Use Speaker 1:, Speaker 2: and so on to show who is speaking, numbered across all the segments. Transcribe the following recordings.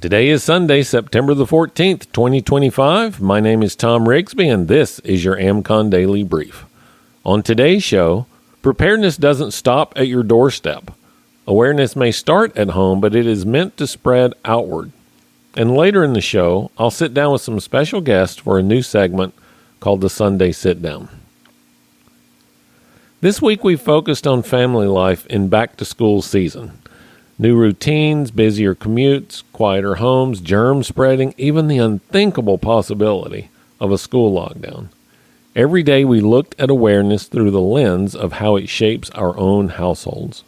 Speaker 1: Today is Sunday, September the 14th, 2025. My name is Thom Rigsby, and this is your AmCon Daily Brief. On today's show, preparedness doesn't stop at your doorstep. Awareness may start at home, but it is meant to spread outward. And later in the show, I'll sit down with some special guests for a new segment called the Sunday Sitdown. This week we focused on family life in back-to-school season. New routines, busier commutes, quieter homes, germ spreading, even the unthinkable possibility of a school lockdown. Every day we looked at awareness through the lens of how it shapes our own households.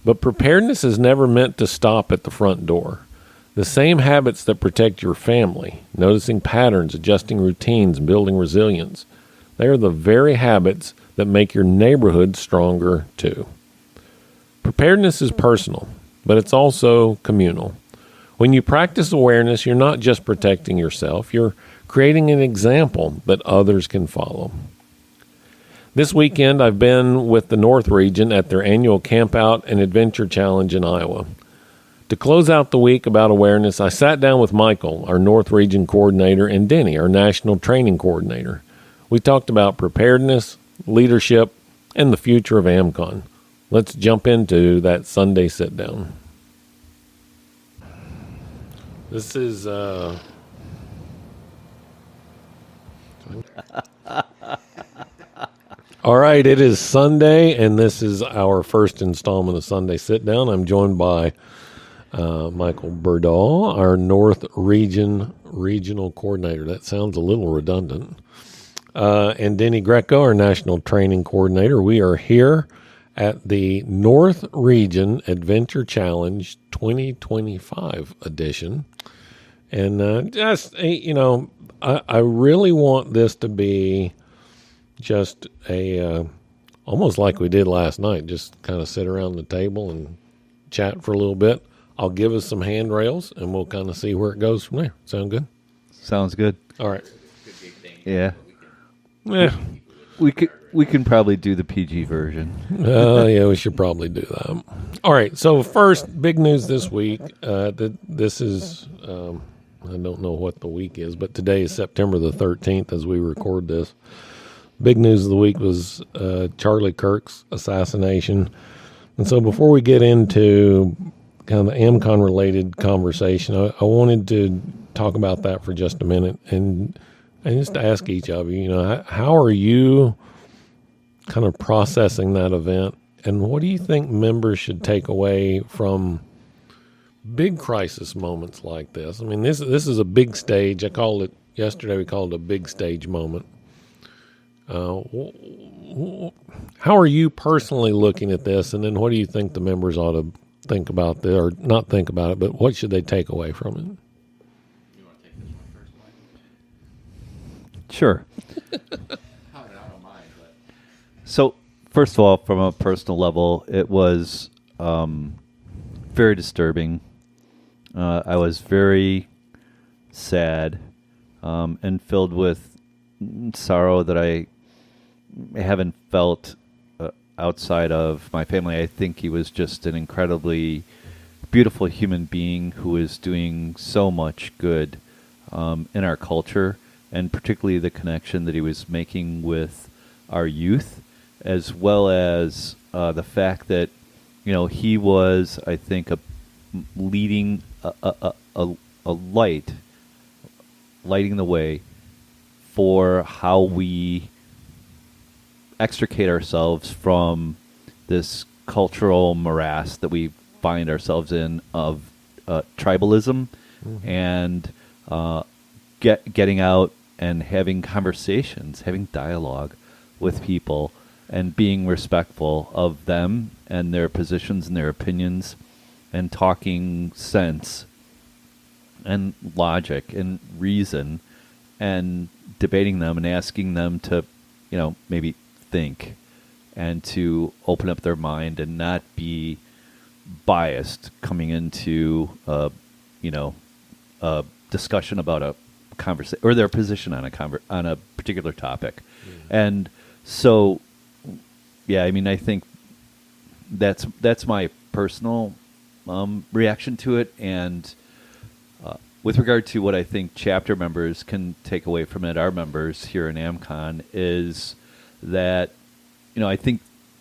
Speaker 1: But preparedness is never meant to stop at the front door. The same habits that protect your family, noticing patterns, adjusting routines, building resilience, they are the very habits that make your neighborhood stronger too. Preparedness is personal, but it's also communal. When you practice awareness, you're not just protecting yourself, you're creating an example that others can follow. This weekend, I've been with the North Region at their annual Campout and Adventure Challenge in Iowa. To close out the week about awareness, I sat down with Michael, our North Region coordinator, and Denny, our national training coordinator. We talked about preparedness, leadership, and the future of AmCon. Let's jump into that Sunday Sitdown. This is, all right, it is Sunday, and this is our first installment of Sunday Sitdown. I'm joined by Michael Berdahl, our North Region Regional Coordinator. That sounds a little redundant. And Denny Greco, our National Training Coordinator. We are here at the North Region Adventure Challenge 2025 edition. And I really want this to be just a, almost like we did last night, just kind of sit around the table and chat for a little bit. I'll give us some handrails, and we'll kind of see where it goes from there. Sound good?
Speaker 2: Sounds good.
Speaker 1: All right.
Speaker 2: Yeah.
Speaker 1: Yeah.
Speaker 2: We can probably do the PG version.
Speaker 1: Yeah, we should probably do that. All right. So first, big news this week. This is, I don't know what the week is, but today is September the 13th as we record this. Big news of the week was Charlie Kirk's assassination. And so before we get into kind of the AmCon-related conversation, I wanted to talk about that for just a minute and just to ask each of you, how are you kind of processing that event, and what do you think members should take away from big crisis moments like this? I mean, this is a big stage. Yesterday we called it a big stage moment. How are you personally looking at this, and then what do you think the members ought to think about this, or not think about it, but what should they take away from it?
Speaker 3: You want to take this one first, Mike?
Speaker 2: Sure.
Speaker 3: I don't mind, but
Speaker 2: So, first of all, from a personal level, it was very disturbing. I was very sad and filled with sorrow that I haven't felt outside of my family. I think he was just an incredibly beautiful human being who is doing so much good in our culture, and particularly the connection that he was making with our youth, as well as the fact that he was, I think, leading a lighting the way for how we extricate ourselves from this cultural morass that we find ourselves in of tribalism, and getting out and having conversations, having dialogue with people, and being respectful of them and their positions and their opinions, and talking sense and logic and reason, and debating them and asking them to, maybe think and to open up their mind and not be biased coming into a discussion about a conversation or their position on a particular topic. And so, yeah, I mean, I think that's my personal reaction to it, and with regard to what I think chapter members can take away from it, our members here in AmCon, is that, I think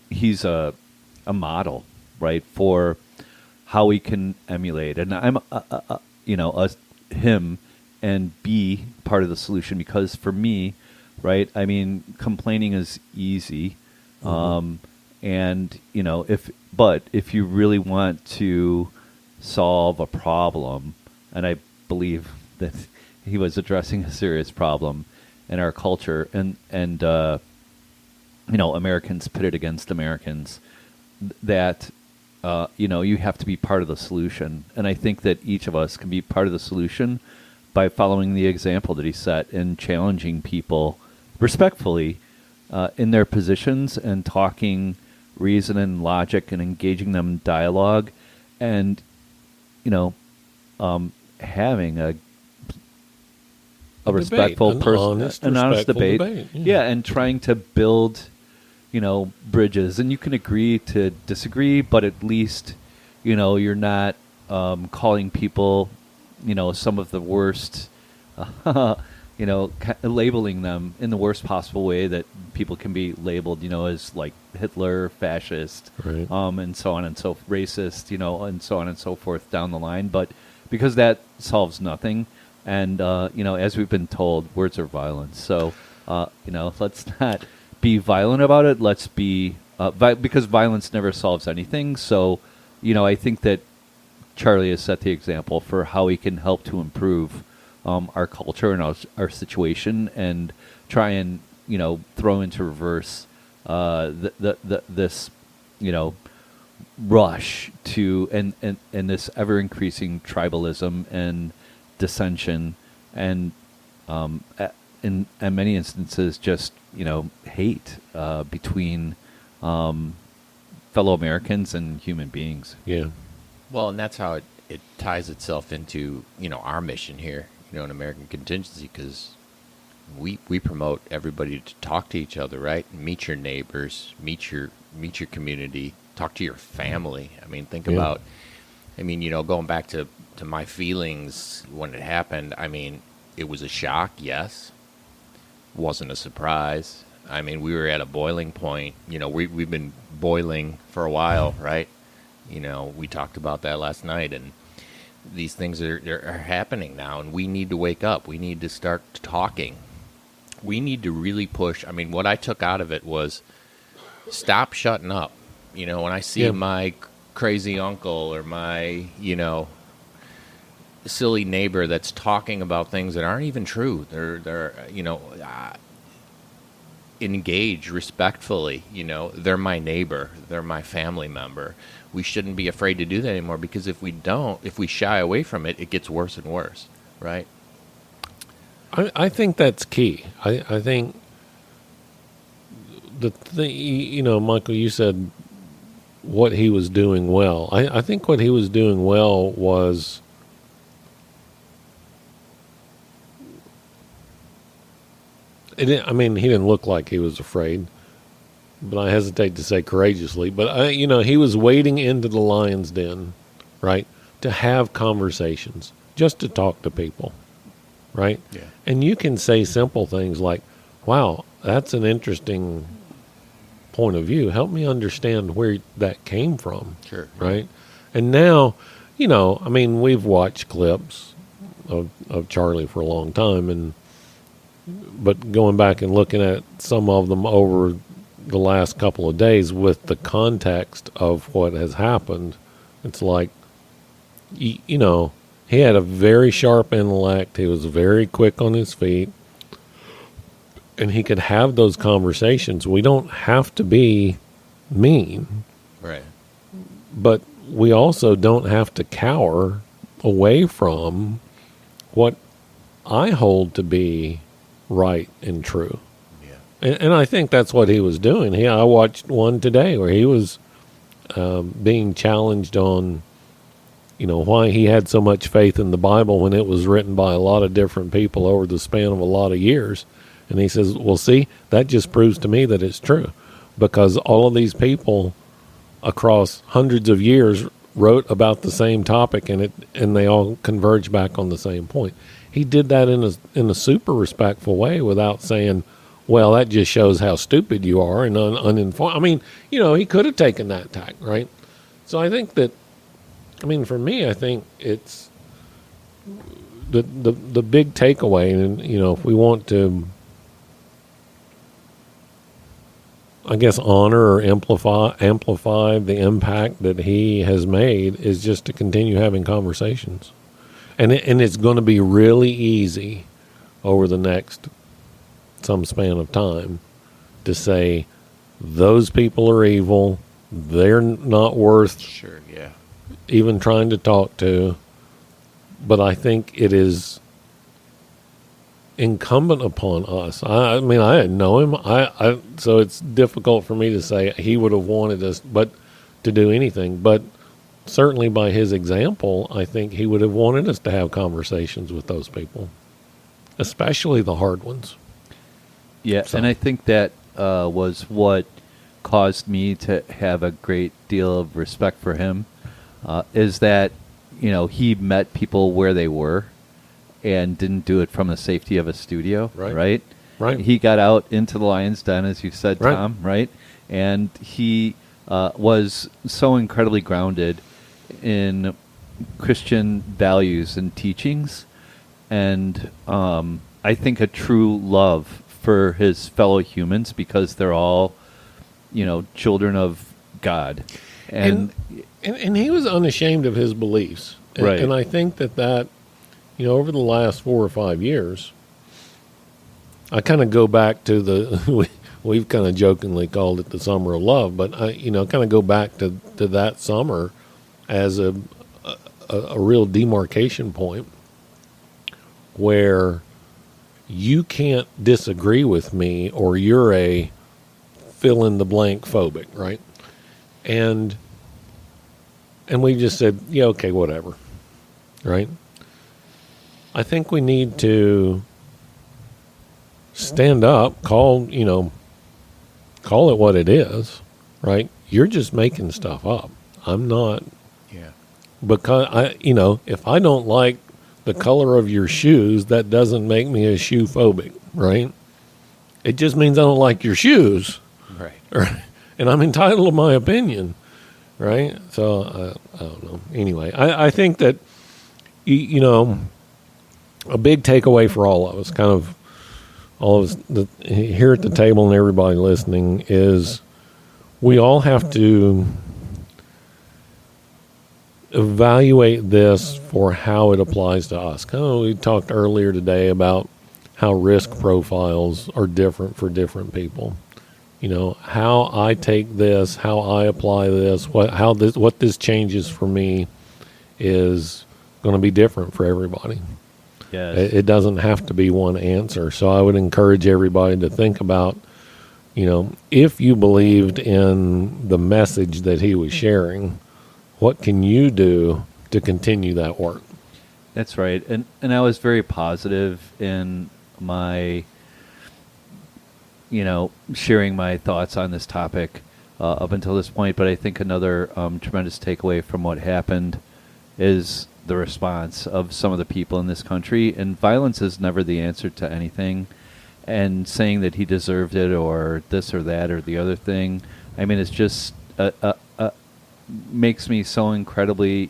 Speaker 2: he's a model, right, for how we can emulate. And I'm, him and be part of the solution, because for me, right, I mean, complaining is easy. And, if you really want to solve a problem, and I believe that he was addressing a serious problem in our culture, and Americans pitted against Americans, that you have to be part of the solution. And I think that each of us can be part of the solution by following the example that he set and challenging people respectfully in their positions, and talking reason and logic, and engaging them in dialogue, and having a respectful an honest debate. Yeah, and trying to build bridges. And you can agree to disagree, but at least you're not calling people some of the worst, labeling them in the worst possible way that people can be labeled, as like Hitler, fascist,
Speaker 1: right,
Speaker 2: and so on and so racist, and so on and so forth down the line. But because that solves nothing, and as we've been told, words are violence. So let's not be violent about it. Let's be because violence never solves anything. So I think that Charlie has set the example for how we can help to improve our culture and our situation, and try and throw into reverse this rush to and this ever increasing tribalism and dissension, and in many instances just hate between fellow Americans and human beings.
Speaker 1: Yeah.
Speaker 4: Well, and that's how it ties itself into our mission here, in American Contingency, because we promote everybody to talk to each other, right? Meet your neighbors, meet your community, talk to your family. I mean, think about, going back to my feelings when it happened. I mean, it was a shock, yes. Wasn't a surprise. I mean, we were at a boiling point. We've been boiling for a while, right? We talked about that last night, and these things are happening now, and we need to wake up. We need to start talking. We need to really push. I mean, what I took out of it was stop shutting up. When I see my crazy uncle or my, silly neighbor that's talking about things that aren't even true, they're engage respectfully. They're my neighbor, they're my family member. We shouldn't be afraid to do that anymore, because if we shy away from it, it gets worse and worse, right?
Speaker 1: I think that's key. I think the thing, Michael, you said what he was doing well. I think what he was doing well was he didn't look like he was afraid, but I hesitate to say courageously. But he was wading into the lion's den, right, to have conversations, just to talk to people, right?
Speaker 4: Yeah.
Speaker 1: And you can say simple things like, "Wow, that's an interesting point of view. Help me understand where that came from."
Speaker 4: Sure.
Speaker 1: Right? And now, we've watched clips of Charlie for a long time, but going back and looking at some of them over the last couple of days with the context of what has happened, it's like, he had a very sharp intellect. He was very quick on his feet, and he could have those conversations. We don't have to be mean,
Speaker 4: right?
Speaker 1: But we also don't have to cower away from what I hold to be right and true. Yeah. And I think that's what he was doing. I watched one today where he was being challenged on, why he had so much faith in the Bible when it was written by a lot of different people over the span of a lot of years. And he says, well, see, that just proves to me that it's true, because all of these people across hundreds of years wrote about the same topic, and they all converge back on the same point. He did that in a super respectful way without saying, well, that just shows how stupid you are and uninformed. I mean, he could have taken that tack, right? So I think that, for me, I think it's the big takeaway, and, if we want to, I guess, honor or amplify the impact that he has made, is just to continue having conversations. And it's going to be really easy over the next some span of time to say those people are evil, they're not worth even trying to talk to. But I think it is incumbent upon us. I didn't know him, so it's difficult for me to say he would have wanted us to do anything. But certainly by his example, I think he would have wanted us to have conversations with those people, especially the hard ones.
Speaker 2: Yeah, so. And I think that was what caused me to have a great deal of respect for him, is that, he met people where they were and didn't do it from the safety of a studio, right? He got out into the lion's den, as you said, Thom, right? And he was so incredibly grounded in Christian values and teachings, and I think a true love for his fellow humans, because they're all, children of God. And
Speaker 1: he was unashamed of his beliefs. And I think that over the last 4 or 5 years, I kind of go back to we've kind of jokingly called it the summer of love, but I kind of go back to that summer as a real demarcation point where you can't disagree with me or you're a fill in the blank phobic, right? And we just said, yeah, okay, whatever, right? I think we need to stand up, call it what it is, right? You're just making stuff up. I'm not.
Speaker 4: Yeah.
Speaker 1: Because if I don't like the color of your shoes, that doesn't make me a shoe phobic, right? It just means I don't like your shoes.
Speaker 4: Right.
Speaker 1: And I'm entitled to my opinion, right? So, I don't know. Anyway, I think that, a big takeaway for all of us, kind of all of us here at the table and everybody listening, is we all have to evaluate this for how it applies to us. Kind of, we talked earlier today about how risk profiles are different for different people. How I take this, how I apply this, what this changes for me is going to be different for everybody.
Speaker 2: Yes.
Speaker 1: It doesn't have to be one answer. So I would encourage everybody to think about, if you believed in the message that he was sharing, what can you do to continue that work?
Speaker 2: That's right. And I was very positive in my, sharing my thoughts on this topic up until this point. But I think another tremendous takeaway from what happened is the response of some of the people in this country. And violence is never the answer to anything. And saying that he deserved it or this or that or the other thing, it's just makes me so incredibly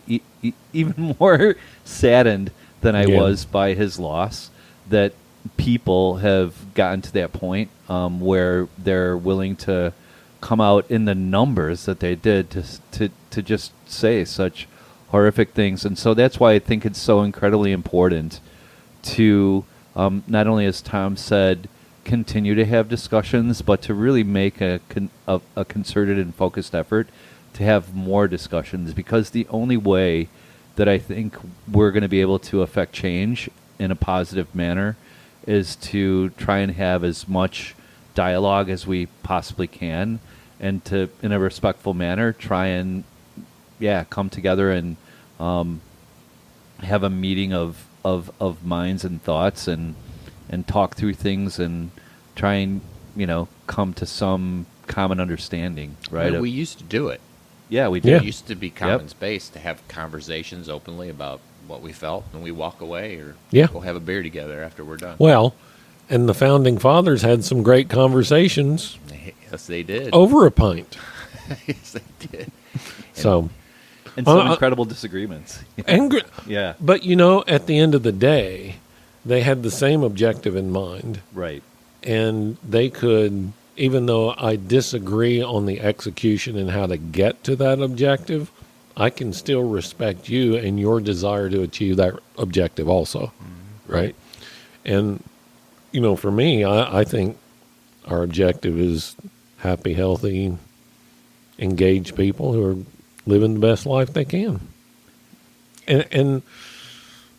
Speaker 2: even more saddened than I was by his loss, that people have gotten to that point where they're willing to come out in the numbers that they did to just say such horrific things. And so that's why I think it's so incredibly important to not only, as Thom said, continue to have discussions, but to really make a concerted and focused effort to have more discussions, because the only way that I think we're going to be able to affect change in a positive manner is to try and have as much dialogue as we possibly can, and to, in a respectful manner, try and come together and have a meeting of minds and thoughts and talk through things and try and come to some common understanding, right?
Speaker 4: We used to do it.
Speaker 2: Yeah, we
Speaker 4: It
Speaker 2: did.
Speaker 4: used to be common space to have conversations openly about what we felt, and we walk away or
Speaker 1: Yeah.
Speaker 4: go have a beer together after we're done.
Speaker 1: Well, and the founding fathers had some great conversations
Speaker 4: Yes, they did.
Speaker 1: over a pint.
Speaker 4: Yes, they did.
Speaker 1: So,
Speaker 2: And some
Speaker 1: Uh,
Speaker 2: incredible disagreements. Yeah,
Speaker 1: but at the end of the day, they had the same objective in mind,
Speaker 2: right.
Speaker 1: and they could, even though I disagree on the execution and how to get to that objective, I can still respect you and your desire to achieve that objective also, right? And, for me, I think our objective is happy, healthy, engaged people who are living the best life they can. And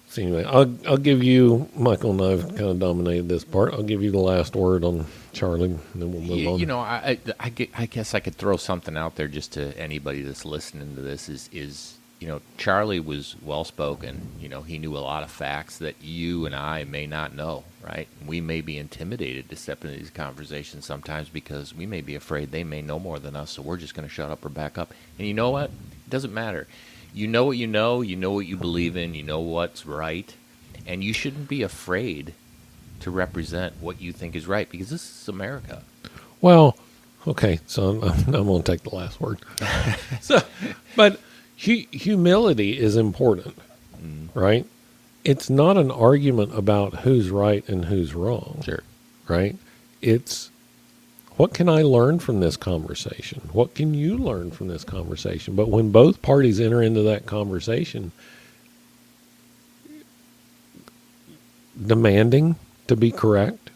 Speaker 1: so anyway, I'll give you, Michael and I have kind of dominated this part. I'll give you the last word on Charlie, and then we'll move on.
Speaker 4: I guess I could throw something out there just to anybody that's listening to this is Charlie was well-spoken. He knew a lot of facts that you and I may not know, right? We may be intimidated to step into these conversations sometimes because we may be afraid they may know more than us, so we're just going to shut up or back up. And you know what? It doesn't matter. You know what you know what you believe in, you know what's right, and you shouldn't be afraid to represent what you think is right because this is America.
Speaker 1: Well, okay, so I'm going to take the last word. But humility is important, right? It's not an argument about who's right and who's wrong.
Speaker 4: Sure.
Speaker 1: Right? It's what can I learn from this conversation? What can you learn from this conversation? But when both parties enter into that conversation demanding to be correct,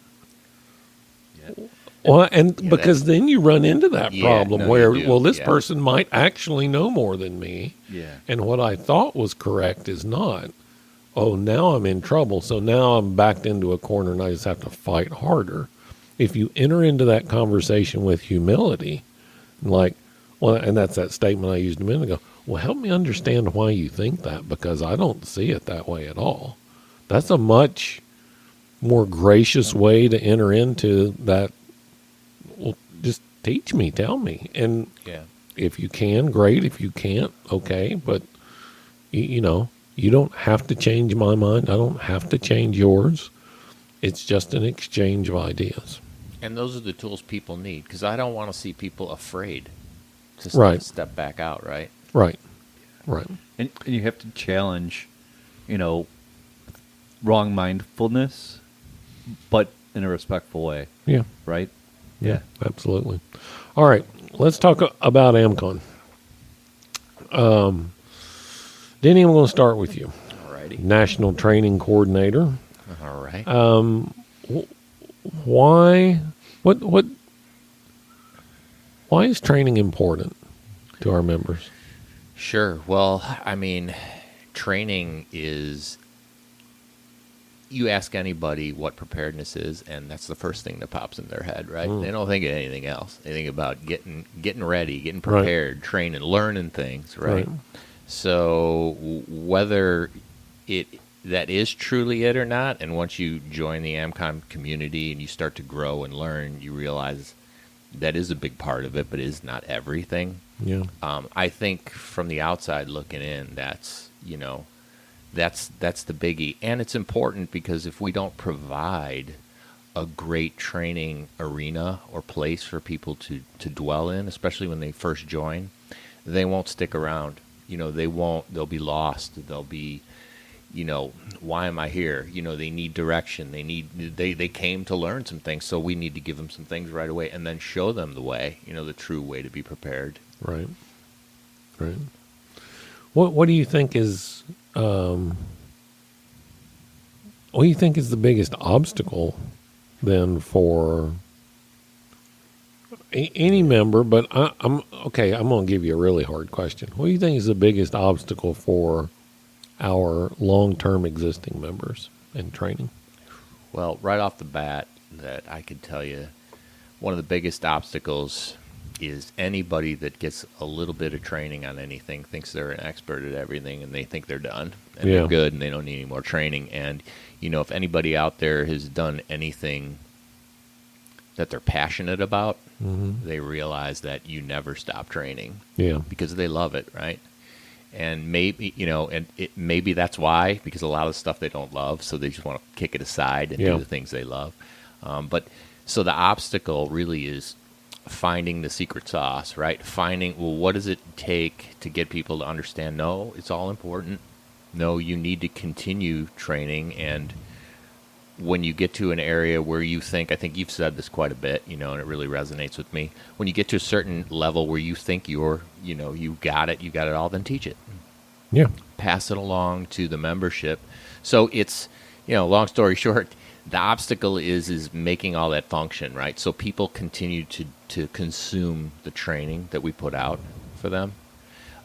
Speaker 1: well, because then you run into that problem where, this person might actually know more than me.
Speaker 2: Yeah.
Speaker 1: And what I thought was correct is not. Oh, now I'm in trouble. So now I'm backed into a corner and I just have to fight harder. If you enter into that conversation with humility, and that's that statement I used a minute ago, well, help me understand why you think that, because I don't see it that way at all. That's a much more gracious way to enter into that. Well, just teach me, tell me. And if you can, great. If you can't, okay. But, you don't have to change my mind. I don't have to change yours. It's just an exchange of ideas.
Speaker 4: And those are the tools people need, because I don't want to see people afraid to step back out, right?
Speaker 1: Right.
Speaker 2: And you have to challenge, wrong mindfulness, but in a respectful way.
Speaker 1: Yeah.
Speaker 2: Right?
Speaker 1: Yeah, absolutely. All right, let's talk about AmCon. Denny, I'm going to start with you.
Speaker 4: All righty.
Speaker 1: National Training Coordinator.
Speaker 4: All right.
Speaker 1: Why is training important to our members?
Speaker 4: Sure. Well, training is, you ask anybody what preparedness is, and that's the first thing that pops in their head, right? They don't think of anything else. They think about getting ready, getting prepared, training, learning things, right? So whether that is truly it or not, and once you join the AmCon community and you start to grow and learn, you realize that is a big part of it, but it is not everything.
Speaker 1: Yeah.
Speaker 4: I think from the outside looking in, that's the biggie. And it's important because if we don't provide a great training arena or place for people to dwell in, especially when they first join, they won't stick around. They'll be lost. They'll be, why am I here? They need direction. They came to learn some things, so we need to give them some things right away and then show them the way, the true way to be prepared.
Speaker 1: Right. What do you think is the biggest obstacle then for any member? But I'm going to give you a really hard question. What do you think is the biggest obstacle for our long-term existing members in training?
Speaker 4: Well, right off the bat, that I could tell you, one of the biggest obstacles is anybody that gets a little bit of training on anything thinks they're an expert at everything, and they think they're done and they're good and they don't need any more training. And if anybody out there has done anything that they're passionate about, they realize that you never stop training.
Speaker 1: Yeah.
Speaker 4: Because they love it, right? And maybe, maybe that's why, because a lot of stuff they don't love, so they just want to kick it aside and do the things they love. But so the obstacle really is finding the secret sauce, right? Finding, well, what does it take to get people to understand, no, it's all important. No, you need to continue training. And when you get to an area where you think, I think you've said this quite a bit, and it really resonates with me. When you get to a certain level where you think you got it all, then teach it.
Speaker 1: Yeah.
Speaker 4: Pass it along to the membership. So it's, long story short, the obstacle is making all that function, right? So people continue to consume the training that we put out for them.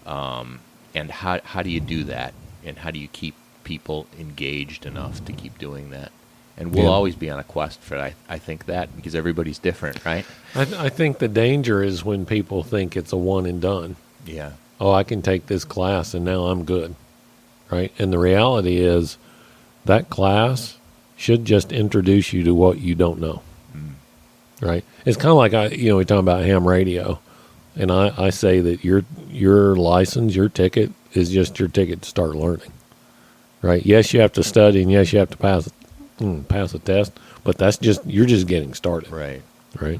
Speaker 4: And how do you do that? And how do you keep people engaged enough to keep doing that? And we'll always be on a quest for that. I think that, because everybody's different, right?
Speaker 1: I think the danger is when people think it's a one and done.
Speaker 4: Yeah.
Speaker 1: Oh, I can take this class and now I'm good, right? And the reality is that class should just introduce you to what you don't know, right? It's kind of like, we talk about ham radio, and I say that your license, your ticket is just your ticket to start learning, right? Yes, you have to study, and yes, you have to pass a test, but you're just getting started.
Speaker 4: Right.
Speaker 1: Right.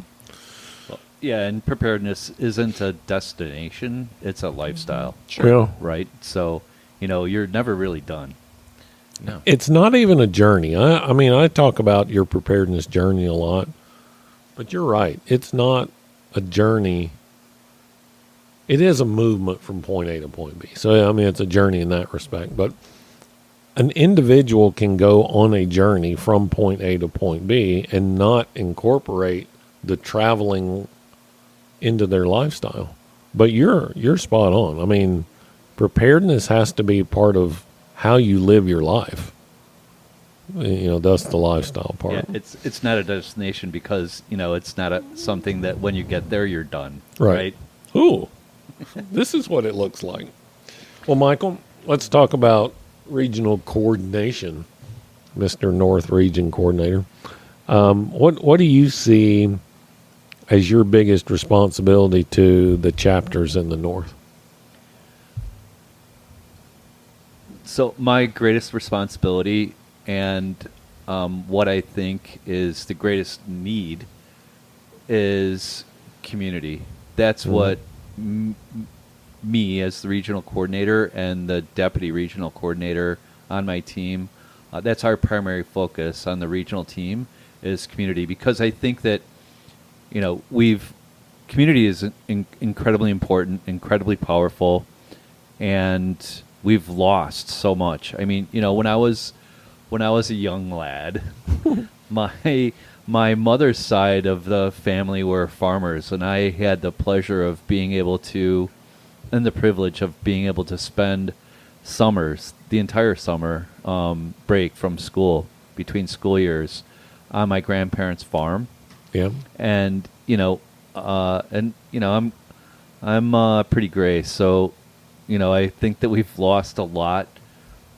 Speaker 2: Well, yeah, and preparedness isn't a destination, it's a lifestyle.
Speaker 1: Sure. Yeah.
Speaker 2: Right? So, you're never really done.
Speaker 4: No.
Speaker 1: It's not even a journey. I mean, I talk about your preparedness journey a lot, but you're right. It's not a journey. It is a movement from point A to point B. So, I mean, it's a journey in that respect, but an individual can go on a journey from point A to point B and not incorporate the traveling into their lifestyle. But you're spot on. I mean, preparedness has to be part of how you live your life. That's the lifestyle part.
Speaker 2: Yeah, it's not a destination because, it's not something that when you get there, you're done.
Speaker 1: Right. Ooh, this is what it looks like. Well, Michael, let's talk about regional coordination, Mr. North Region Coordinator. What do you see as your biggest responsibility to the chapters in the North?
Speaker 2: So my greatest responsibility and what I think is the greatest need is community. That's what me as the regional coordinator and the deputy regional coordinator on my team, that's our primary focus on the regional team is community, because I think that, community is incredibly important, incredibly powerful, and we've lost so much. I mean, when I was a young lad, my mother's side of the family were farmers, and I had the pleasure of being able to, and the privilege of being able to spend summers, the entire summer break from school, between school years, on my grandparents' farm.
Speaker 1: Yeah.
Speaker 2: And I'm pretty gray, so I think that we've lost a lot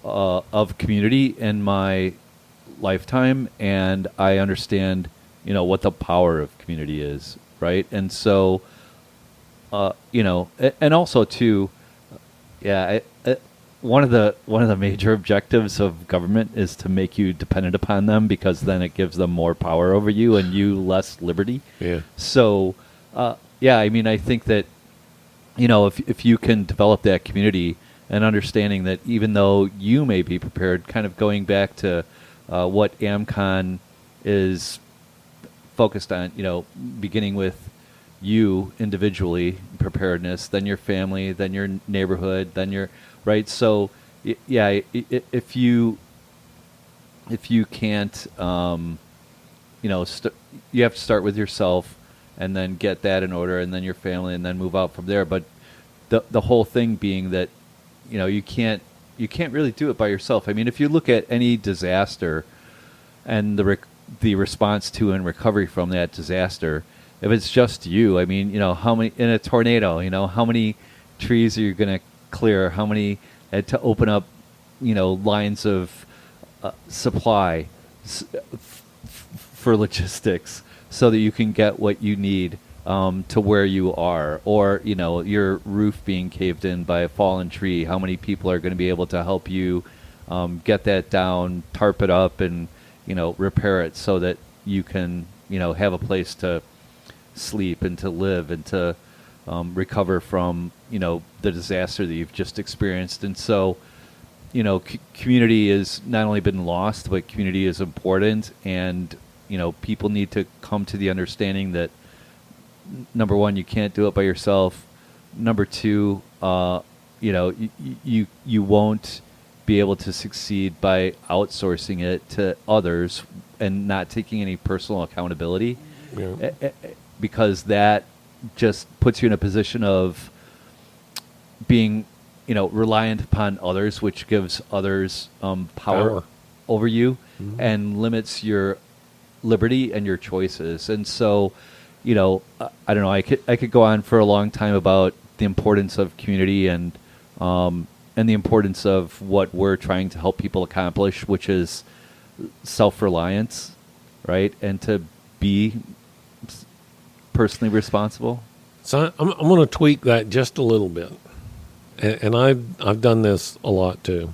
Speaker 2: of community in my lifetime, and I understand, what the power of community is, right? And so, and also too, one of the major objectives of government is to make you dependent upon them, because then it gives them more power over you and you less liberty.
Speaker 1: Yeah.
Speaker 2: So, I mean, I think that, if you can develop that community and understanding that even though you may be prepared, kind of going back to what AmCon is focused on, beginning with you individually, preparedness, then your family, then your neighborhood, then your, right? So, if you can't, you have to start with yourself and then get that in order, and then your family, and then move out from there. But the whole thing being that, you can't really do it by yourself. I mean, if you look at any disaster and the response to and recovery from that disaster, if it's just you, I mean, how many in a tornado, how many trees are you going to clear? How many to open up, lines of supply for logistics? so that you can get what you need to where you are. Or, your roof being caved in by a fallen tree, how many people are going to be able to help you get that down, tarp it up, and, repair it so that you can, have a place to sleep and to live and to recover from, the disaster that you've just experienced. And so, community has not only been lost, but community is important. And, people need to come to the understanding that, number one, you can't do it by yourself. Number two, you won't be able to succeed by outsourcing it to others and not taking any personal accountability, because that just puts you in a position of being, reliant upon others, which gives others power over you and limits your liberty and your choices. And so, I don't know. I could go on for a long time about the importance of community and the importance of what we're trying to help people accomplish, which is self-reliance, right? And to be personally responsible.
Speaker 1: So I'm going to tweak that just a little bit, and I've done this a lot too.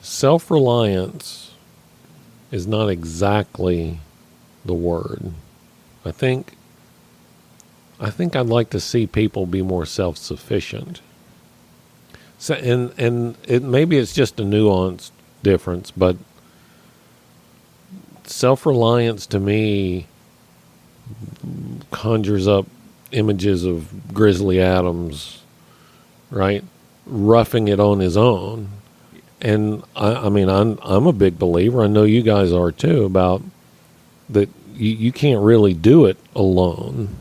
Speaker 1: Self-reliance is not exactly the word. I think I'd like to see people be more self-sufficient. So, and maybe it's just a nuanced difference, but self-reliance to me conjures up images of Grizzly Adams, right? Roughing it on his own. And I mean, I'm a big believer, I know you guys are too, about that you can't really do it alone.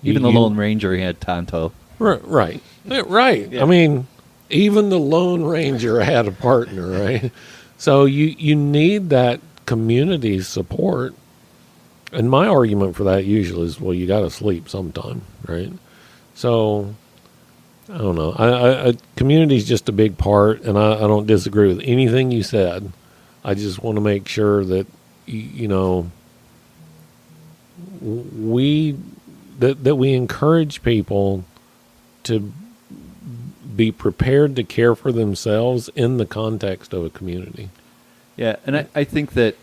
Speaker 2: Even the Lone Ranger had Tonto.
Speaker 1: Right. Yeah. I mean, even the Lone Ranger had a partner, right? So you need that community support. And my argument for that usually is, well, you got to sleep sometime, right? So, I don't know. Community is just a big part, and I don't disagree with anything you said. I just want to make sure that, we encourage people to be prepared to care for themselves in the context of a community.
Speaker 2: Yeah, and I think that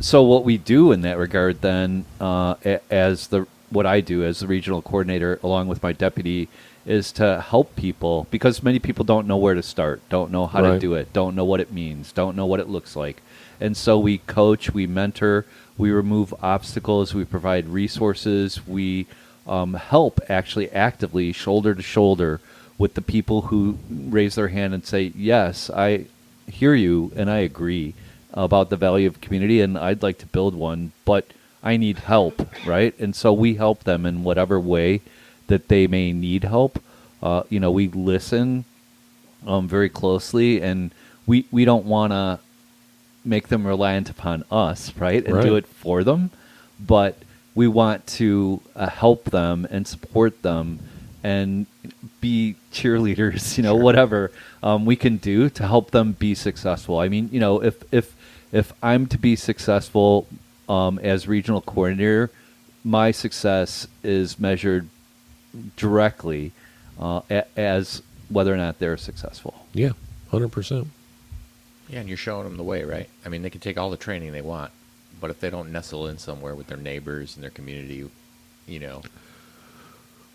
Speaker 2: so what we do in that regard then, what I do as the regional coordinator along with my deputy, is to help people, because many people don't know where to start, don't know how to do it, don't know what it means, don't know what it looks like. And so we coach, we mentor, we remove obstacles, we provide resources, we help actually actively, shoulder to shoulder, with the people who raise their hand and say, yes, I hear you and I agree about the value of community and I'd like to build one, but I need help, right? And so we help them in whatever way that they may need help. We listen very closely, and we don't want to make them reliant upon us, right? And do it for them, but we want to help them and support them and be cheerleaders, whatever we can do to help them be successful. I mean, if I'm to be successful as regional coordinator, my success is measured directly as whether or not they're successful.
Speaker 1: Yeah, 100%.
Speaker 4: Yeah, and you're showing them the way, right? I mean, they can take all the training they want, but if they don't nestle in somewhere with their neighbors and their community, they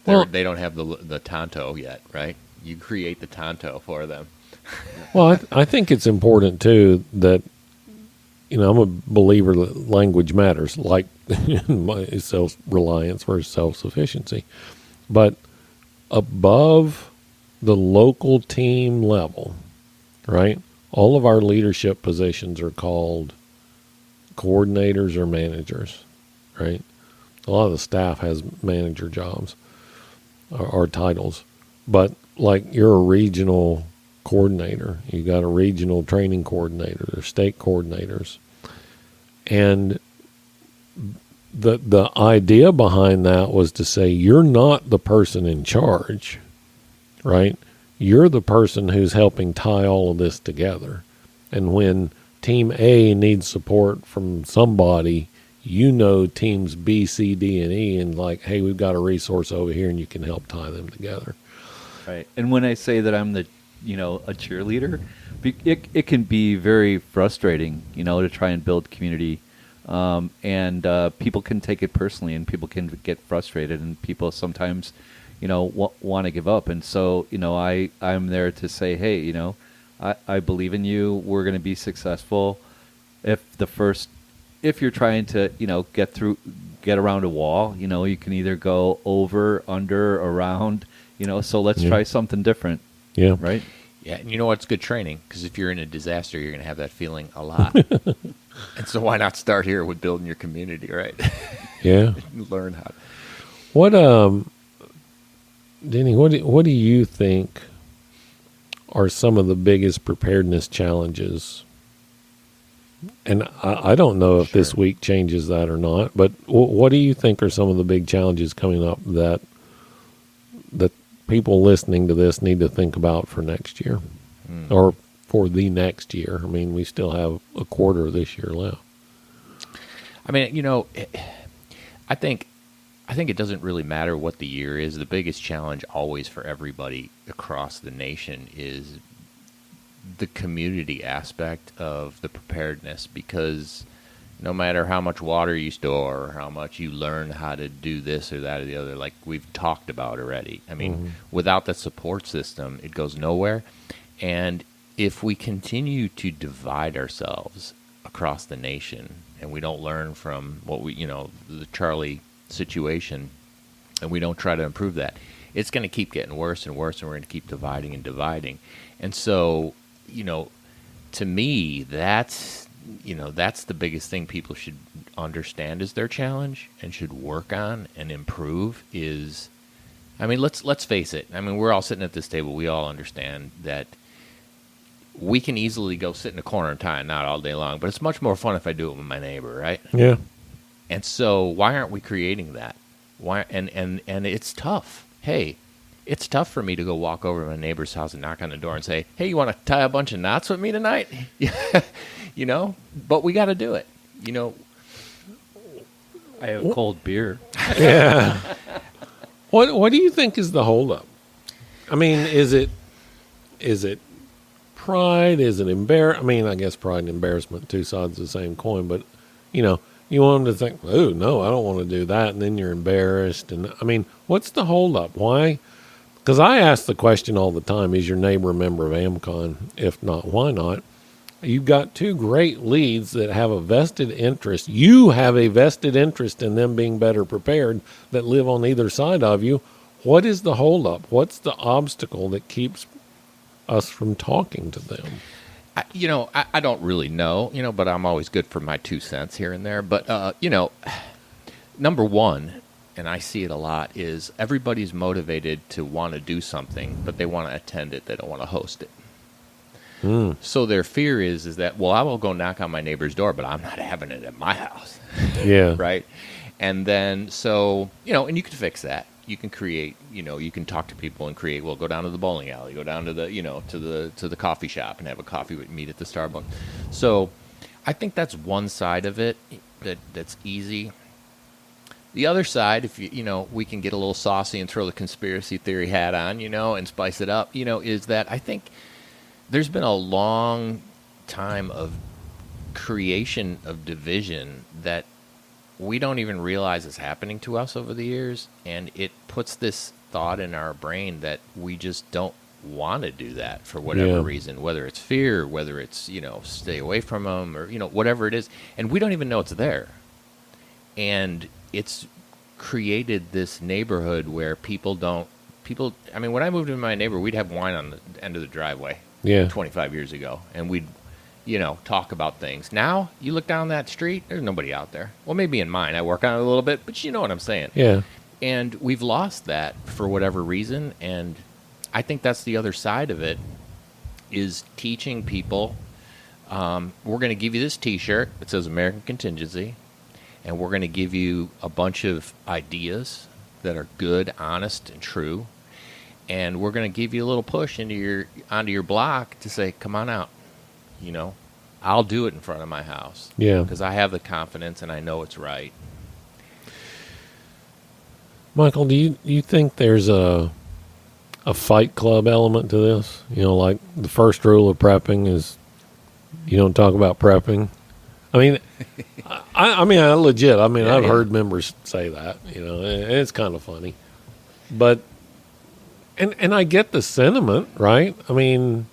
Speaker 4: don't have the Tonto yet, right? You create the Tonto for them.
Speaker 1: Well, I think it's important, too, that, I'm a believer that language matters, like self-reliance versus self-sufficiency. But above the local team level, right, all of our leadership positions are called coordinators or managers, right? A lot of the staff has manager jobs or titles. But like you're a regional coordinator, you got a regional training coordinator, there's state coordinators. And the idea behind that was to say you're not the person in charge, right? You're the person who's helping tie all of this together. And when Team A needs support from somebody, teams B, C, D, and E, and like, hey, we've got a resource over here, and you can help tie them together.
Speaker 2: Right. And when I say that I'm a cheerleader, it can be very frustrating, to try and build community. And people can take it personally, and people can get frustrated, and people sometimes, want to give up. And so, I'm there to say, hey, I believe in you. We're going to be successful. If you're trying to, get around a wall, you can either go over, under, around, so let's try something different.
Speaker 1: Yeah.
Speaker 2: Right.
Speaker 4: Yeah, and you know what? It's good training, because if you're in a disaster, you're going to have that feeling a lot. And so why not start here with building your community, right?
Speaker 1: Yeah.
Speaker 4: Learn how.
Speaker 1: What, Denny, what do you think are some of the biggest preparedness challenges? And I don't know if this week changes that or not, but what do you think are some of the big challenges coming up that people listening to this need to think about for next year or for the next year? I mean, we still have a quarter of this year left.
Speaker 4: I mean, I think it doesn't really matter what the year is. The biggest challenge always for everybody across the nation is the community aspect of the preparedness, because no matter how much water you store or how much you learn how to do this or that or the other, like we've talked about already, I mean, without that support system, it goes nowhere. And if we continue to divide ourselves across the nation and we don't learn from what the Charlie situation, and we don't try to improve that, it's going to keep getting worse and worse, and we're going to keep dividing and dividing. And so, to me, that's the biggest thing people should understand is their challenge and should work on and improve is, I mean, let's face it. I mean, we're all sitting at this table. We all understand that we can easily go sit in a corner and tie a knot all day long, but it's much more fun if I do it with my neighbor, right?
Speaker 1: Yeah.
Speaker 4: And so why aren't we creating that? Why? And it's tough. Hey, it's tough for me to go walk over to my neighbor's house and knock on the door and say, hey, you want to tie a bunch of knots with me tonight? But we got to do it.
Speaker 2: I have cold beer.
Speaker 1: Yeah. What do you think is the holdup? I mean, is it pride? Is it embarrassment? I mean, I guess pride and embarrassment, two sides of the same coin, but, you want them to think, oh, no, I don't want to do that, and then you're embarrassed. And, I mean, what's the holdup? Why? Because I ask the question all the time, is your neighbor a member of AmCon? If not, why not? You've got two great leads that have a vested interest. You have a vested interest in them being better prepared that live on either side of you. What is the holdup? What's the obstacle that keeps us from talking to them?
Speaker 4: I don't really know, but I'm always good for my 2 cents here and there. But, number one, and I see it a lot, is everybody's motivated to want to do something, but they want to attend it. They don't want to host it. So their fear is that, well, I will go knock on my neighbor's door, but I'm not having it at my house.
Speaker 1: Yeah.
Speaker 4: Right? And then, so, and you can fix that. You can create, you can talk to people and create, well, go down to the bowling alley, go down to the, to the coffee shop and have a coffee meet at the Starbucks. So I think that's one side of it that's easy. The other side, if we can get a little saucy and throw the conspiracy theory hat on, and spice it up, is that I think there's been a long time of creation of division that we don't even realize is happening to us over the years, and it puts this thought in our brain that we just don't want to do that for whatever reason, whether it's fear, whether it's, stay away from them, or, whatever it is, and we don't even know it's there. And it's created this neighborhood where I mean, when I moved into my neighborhood, we'd have wine on the end of the driveway 25 years ago, and we'd talk about things. Now, you look down that street, there's nobody out there. Well, maybe in mine. I work on it a little bit, but you know what I'm saying.
Speaker 1: Yeah.
Speaker 4: And we've lost that for whatever reason, and I think that's the other side of it, is teaching people, we're going to give you this T-shirt that says American Contingency, and we're going to give you a bunch of ideas that are good, honest, and true, and we're going to give you a little push onto your block to say, come on out. I'll do it in front of my house.
Speaker 1: Yeah.
Speaker 4: Because I have the confidence and I know it's right.
Speaker 1: Michael, do you think there's a fight club element to this? You know, like the first rule of prepping is you don't talk about prepping. I mean, I mean, I legit. I mean, I've heard members say that. You know, and it's kind of funny, but and I get the sentiment, right? I mean,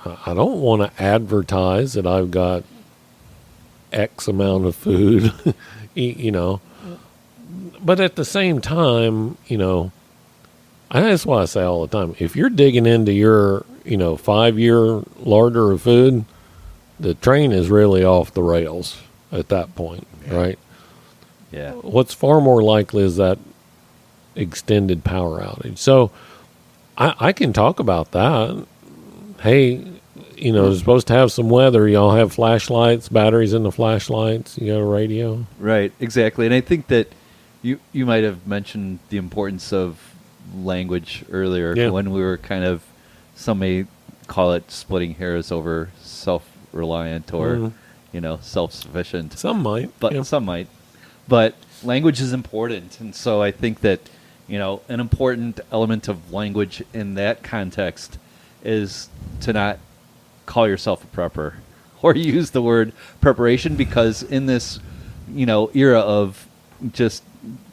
Speaker 1: I don't want to advertise that I've got X amount of food, you know. But at the same time, you know, that's why I say all the time, if you're digging into your, 5-year larder of food, the train is really off the rails at that point, right?
Speaker 2: Yeah.
Speaker 1: What's far more likely is that extended power outage. So I can talk about that. Hey, you're supposed to have some weather. Y'all have flashlights, batteries in the flashlights. You got a radio.
Speaker 2: Right, exactly. And I think that you might have mentioned the importance of language earlier when we were kind of, some may call it splitting hairs over self-reliant or, self-sufficient.
Speaker 1: Some might.
Speaker 2: But some might. But language is important. And so I think that, an important element of language in that context is to not call yourself a prepper or use the word preparation, because in this, era of just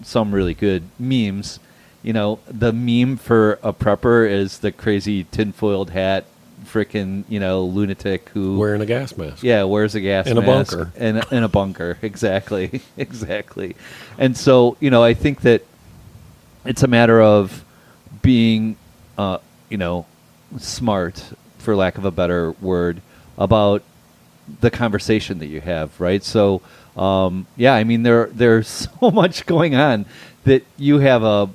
Speaker 2: some really good memes, the meme for a prepper is the crazy tinfoiled hat frickin', lunatic who
Speaker 1: wearing a gas mask.
Speaker 2: Yeah, wears a gas
Speaker 1: in
Speaker 2: mask.
Speaker 1: A bunker.
Speaker 2: In a bunker, exactly. Exactly. And so, I think that it's a matter of being, smart, for lack of a better word, about the conversation that you have, right? So, I mean, there's so much going on that you have a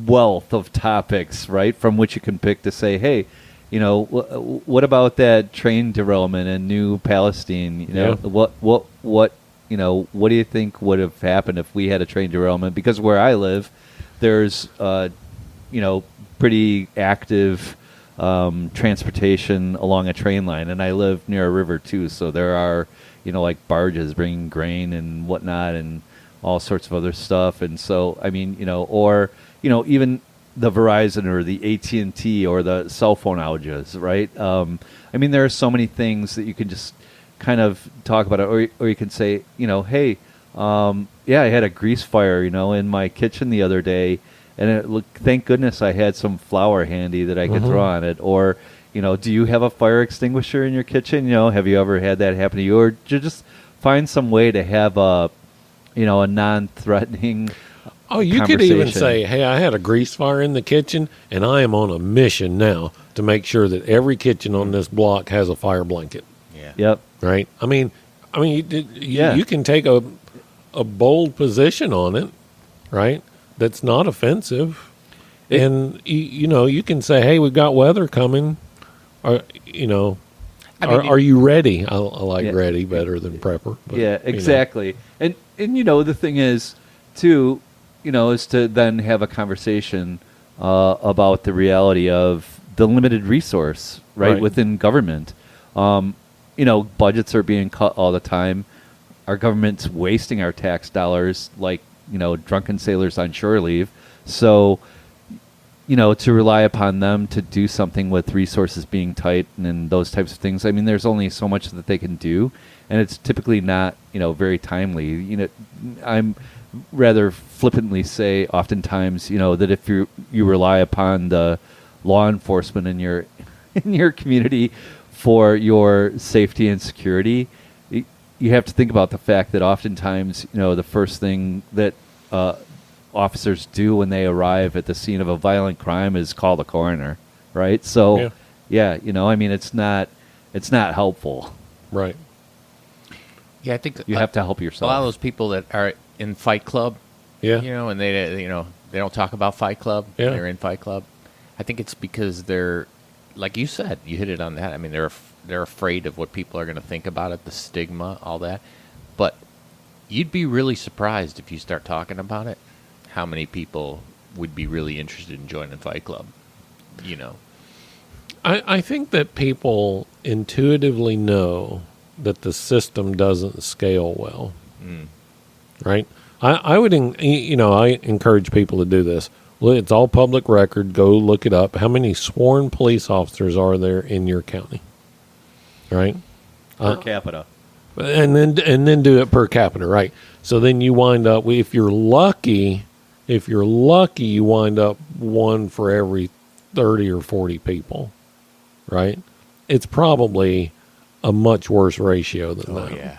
Speaker 2: wealth of topics, right, from which you can pick to say, hey, what about that train derailment in New Palestine? What do you think would have happened if we had a train derailment? Because where I live, there's, pretty active transportation along a train line, and I live near a river too, so there are, like barges bringing grain and whatnot and all sorts of other stuff. And so, I mean, or, even the Verizon or the AT&T or the cell phone outages, right? I mean, there are so many things that you can just kind of talk about it, or you can say, hey, I had a grease fire, in my kitchen the other day, and thank goodness I had some flour handy that I could throw on it. Or, do you have a fire extinguisher in your kitchen? Have you ever had that happen to you? Or just find some way to have a non-threatening
Speaker 1: you could even say, hey, I had a grease fire in the kitchen, and I am on a mission now to make sure that every kitchen on this block has a fire blanket.
Speaker 4: Yeah.
Speaker 2: Yep.
Speaker 1: Right? I mean, you can take a bold position on it, right? That's not offensive. And, you can say, hey, we've got weather coming. Are you ready? I like ready better than prepper. But,
Speaker 2: exactly. And the thing is, too, is to then have a conversation about the reality of the limited resource, right. Within government. Budgets are being cut all the time. Our government's wasting our tax dollars like, drunken sailors on shore leave. So, to rely upon them to do something with resources being tight and those types of things, I mean, there's only so much that they can do, and it's typically not, very timely. I'm rather flippantly say oftentimes, that if you rely upon the law enforcement in your community for your safety and security, you have to think about the fact that oftentimes, the first thing that officers do when they arrive at the scene of a violent crime is call the coroner, right? So, I mean, it's not helpful.
Speaker 1: Right.
Speaker 4: Yeah, I think
Speaker 2: you have to help yourself.
Speaker 4: A lot of those people that are in Fight Club, and they don't talk about Fight Club.
Speaker 1: Yeah.
Speaker 4: They're in Fight Club. I think it's because they're, like you said, you hit it on that. I mean, they're afraid of what people are going to think about it, the stigma, all that. But you'd be really surprised if you start talking about it, how many people would be really interested in joining Fight Club.
Speaker 1: I think that people intuitively know that the system doesn't scale well, right? I would, I encourage people to do this. Well, it's all public record. Go look it up. How many sworn police officers are there in your county? Right?
Speaker 2: Per capita.
Speaker 1: And then do it per capita, right? So then you wind up, if you're lucky, you wind up one for every 30 or 40 people, right? It's probably a much worse ratio than that.
Speaker 4: Oh, yeah.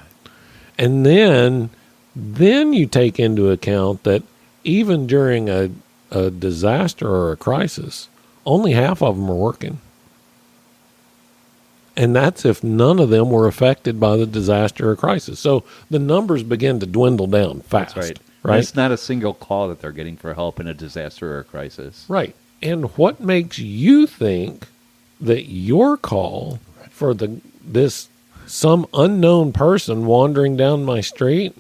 Speaker 1: And then you take into account that even during a disaster or a crisis, only half of them are working. And that's if none of them were affected by the disaster or crisis. So the numbers begin to dwindle down fast.
Speaker 2: That's right.
Speaker 1: Right?
Speaker 2: It's not a single call that they're getting for help in a disaster or a crisis.
Speaker 1: Right. And what makes you think that your call for this some unknown person wandering down my street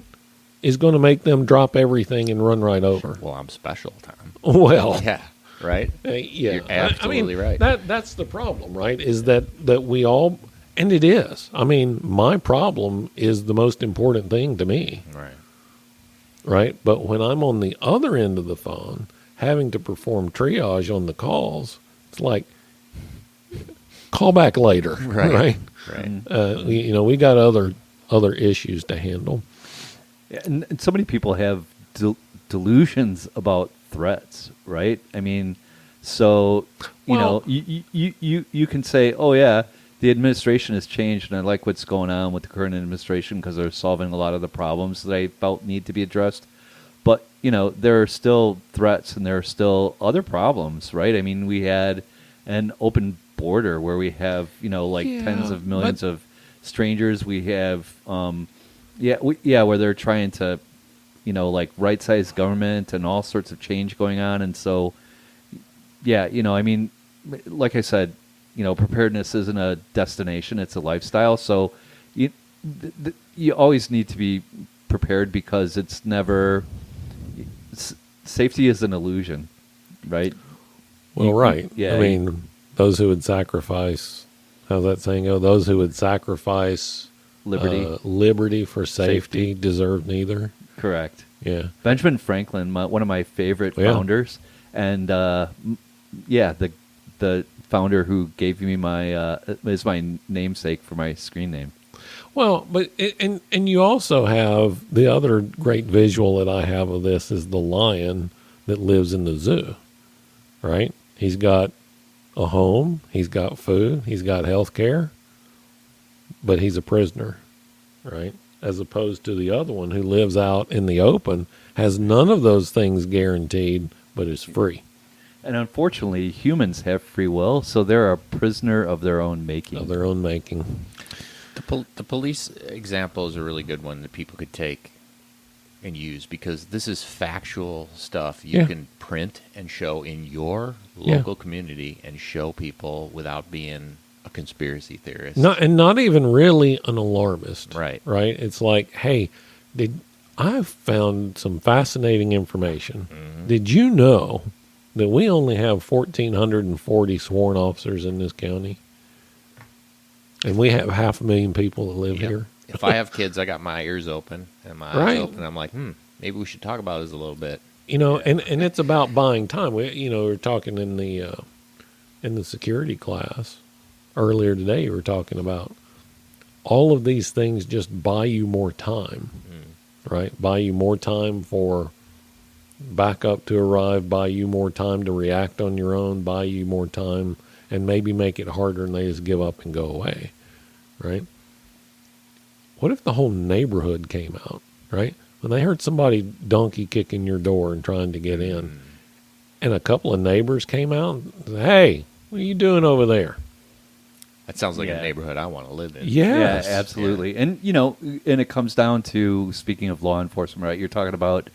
Speaker 1: is going to make them drop everything and run right over?
Speaker 4: Well, I'm special, Tom.
Speaker 1: Well,
Speaker 4: Yeah, right?
Speaker 1: yeah,
Speaker 4: You're absolutely right.
Speaker 1: That's the problem, right? Is that we all, and it is. I mean, my problem is the most important thing to me,
Speaker 4: Right.
Speaker 1: right? But when I'm on the other end of the phone, having to perform triage on the calls, it's like, call back later, right?
Speaker 4: Right.
Speaker 1: We got other issues to handle.
Speaker 2: And so many people have delusions about threats, right? I mean, so you can say, oh yeah, the administration has changed, and I like what's going on with the current administration because they're solving a lot of the problems that I felt need to be addressed. But there are still threats, and there are still other problems, right? I mean, we had an open border where we have tens of millions of strangers. We have where they're trying to right size government and all sorts of change going on. And so I mean, like I said, preparedness isn't a destination, it's a lifestyle. So you always need to be prepared because it's never safety is an illusion, right?
Speaker 1: Well, right.
Speaker 2: Yeah.
Speaker 1: I mean, those who would sacrifice, how's that saying go? Those who would sacrifice liberty for safety deserve neither.
Speaker 2: Correct.
Speaker 1: Yeah.
Speaker 2: Benjamin Franklin, one of my favorite founders, and the founder who gave me is my namesake for my screen name.
Speaker 1: Well, but and you also have the other great visual that I have of this is the lion that lives in the zoo, right? He's got a home, he's got food, he's got health care, but he's a prisoner, right? As opposed to the other one who lives out in the open, has none of those things guaranteed, but is free.
Speaker 2: And unfortunately, humans have free will, so they're a prisoner of their own making.
Speaker 4: The police example is a really good one that people could take and use because this is factual stuff you can print and show in your local community and show people without being a conspiracy theorist.
Speaker 1: Not even really an alarmist.
Speaker 4: Right.
Speaker 1: Right? It's like, hey, I've found some fascinating information. Mm-hmm. Did you know that we only have 1,440 sworn officers in this county? And we have 500,000 people that live here.
Speaker 4: If I have kids, I got my ears open and my eyes open. I'm like, maybe we should talk about this a little bit. And
Speaker 1: it's about buying time. We were talking in the security class earlier today. We were talking about all of these things just buy you more time, right? Buy you more time for backup to arrive, buy you more time to react on your own, buy you more time, and maybe make it harder and they just give up and go away, right? What if the whole neighborhood came out, right? When they heard somebody donkey kicking your door and trying to get in, and a couple of neighbors came out and said, hey, what are you doing over there?
Speaker 4: That sounds like a neighborhood I want to live in.
Speaker 1: Yes.
Speaker 2: Yeah, absolutely. Yeah. And, and it comes down to, speaking of law enforcement, right, you're talking about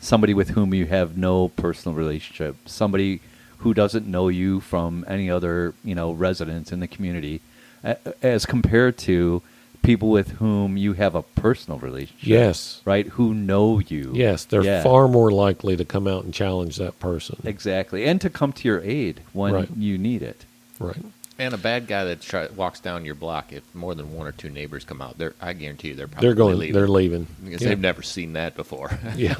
Speaker 2: somebody with whom you have no personal relationship, somebody who doesn't know you from any other, resident in the community, as compared to people with whom you have a personal relationship.
Speaker 1: Yes.
Speaker 2: Right? Who know you.
Speaker 1: Yes, they're far more likely to come out and challenge that person.
Speaker 2: Exactly. And to come to your aid when you need it.
Speaker 1: Right.
Speaker 4: And a bad guy that walks down your block, if more than one or two neighbors come out, I guarantee you they're probably leaving.
Speaker 1: They're leaving.
Speaker 4: Because they've never seen that before.
Speaker 1: Yeah.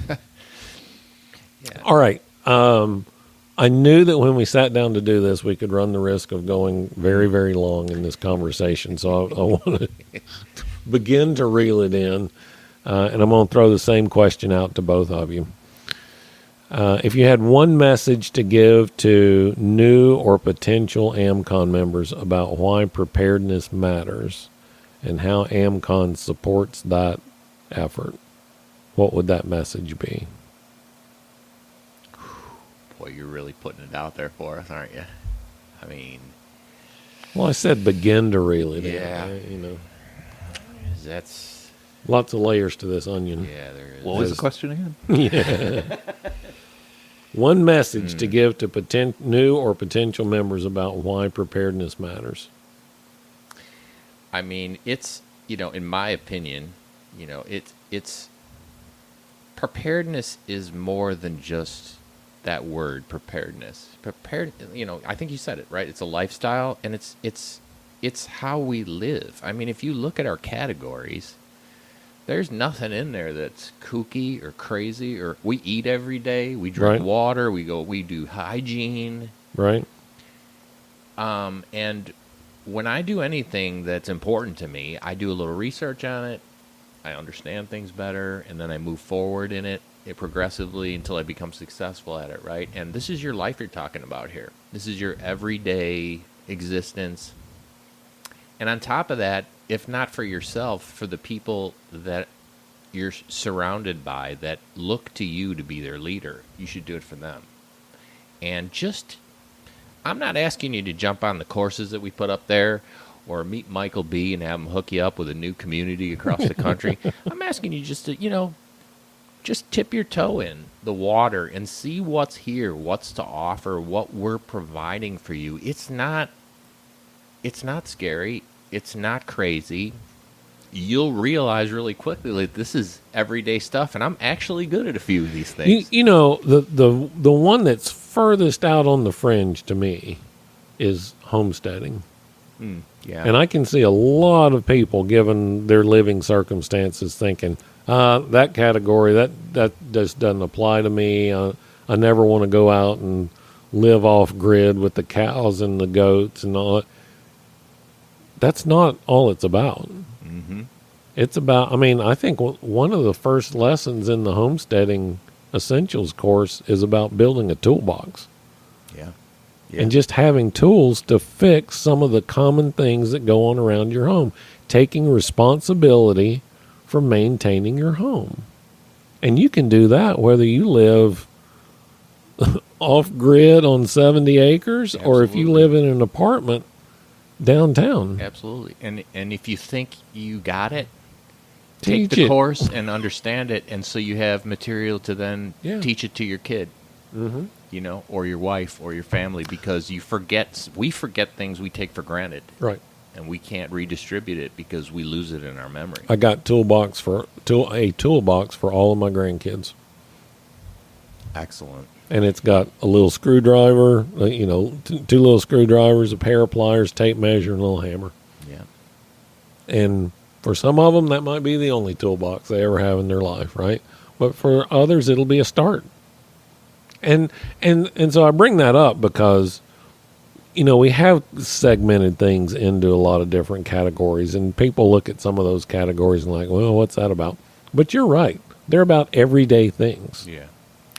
Speaker 4: Yeah.
Speaker 1: All right. I knew that when we sat down to do this, we could run the risk of going very, very long in this conversation. So I want to begin to reel it in. And I'm going to throw the same question out to both of you. If you had one message to give to new or potential AmCon members about why preparedness matters and how AmCon supports that effort, what would that message be?
Speaker 4: Boy, you're really putting it out there for us, aren't you? I mean...
Speaker 1: Well, I said begin to reel it
Speaker 4: in.
Speaker 1: You know.
Speaker 4: That's...
Speaker 1: Lots of layers to this onion.
Speaker 4: Yeah, there is.
Speaker 2: What was the question again?
Speaker 1: Yeah. One message to give to new or potential members about why preparedness matters.
Speaker 4: I mean, it's, in my opinion, it's preparedness is more than just that word, preparedness. I think you said it, right? It's a lifestyle, and it's how we live. I mean, if you look at our categories, there's nothing in there that's kooky or crazy, or we eat every day, we drink water, we do hygiene.
Speaker 1: Right.
Speaker 4: And when I do anything that's important to me, I do a little research on it, I understand things better, and then I move forward in it progressively until I become successful at it, right? And this is your life you're talking about here. This is your everyday existence. And on top of that, if not for yourself, for the people that you're surrounded by that look to you to be their leader, you should do it for them. And I'm not asking you to jump on the courses that we put up there or meet Michael B. and have him hook you up with a new community across the country. I'm asking you just to, just tip your toe in the water and see what's here, what's to offer, what we're providing for you. It's not scary. It's not crazy. You'll realize really quickly that this is everyday stuff, and I'm actually good at a few of these things.
Speaker 1: The one that's furthest out on the fringe to me is homesteading.
Speaker 4: Yeah.
Speaker 1: And I can see a lot of people, given their living circumstances, thinking, that category, that just doesn't apply to me. I never want to go out and live off grid with the cows and the goats and all that. That's not all it's about.
Speaker 4: Mm-hmm.
Speaker 1: It's about, I think one of the first lessons in the homesteading essentials course is about building a toolbox.
Speaker 4: Yeah.
Speaker 1: And just having tools to fix some of the common things that go on around your home. Taking responsibility for maintaining your home. And you can do that whether you live off-grid on 70 acres or if you live in an apartment downtown.
Speaker 4: Absolutely. And if you think you got it,
Speaker 1: Teach
Speaker 4: take the
Speaker 1: it.
Speaker 4: course and understand it, and so you have material to then teach it to your kid, or your wife or your family, because we forget things we take for granted.
Speaker 1: Right.
Speaker 4: And we can't redistribute it because we lose it in our memory.
Speaker 1: I got a toolbox for all of my grandkids.
Speaker 4: Excellent.
Speaker 1: And it's got a little screwdriver, two little screwdrivers, a pair of pliers, tape measure, and a little hammer.
Speaker 4: Yeah.
Speaker 1: And for some of them, that might be the only toolbox they ever have in their life, right? But for others, it'll be a start. And so I bring that up because, we have segmented things into a lot of different categories, and people look at some of those categories and like, well, what's that about? But you're right. They're about everyday things.
Speaker 4: Yeah.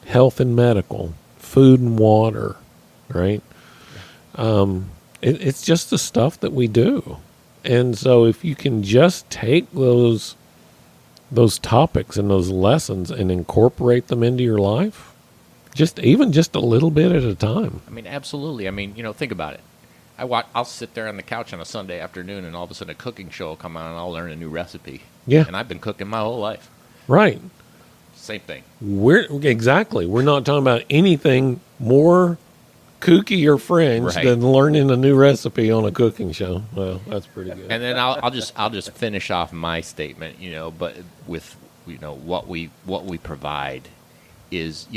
Speaker 1: Health and medical, food and water, right? It's just the stuff that we do. And so if you can just take those topics and those lessons and incorporate them into your life, just a little bit at a time.
Speaker 4: Absolutely. Think about it. I'll sit there on the couch on a Sunday afternoon, and all of a sudden a cooking show will come on, and I'll learn a new recipe.
Speaker 1: Yeah.
Speaker 4: And I've been cooking my whole life.
Speaker 1: Right.
Speaker 4: Same thing.
Speaker 1: We're not talking about anything more kooky or fringe than learning a new recipe on a cooking show. Well, that's pretty good.
Speaker 4: And then I'll just finish off my statement, but with what we provide is,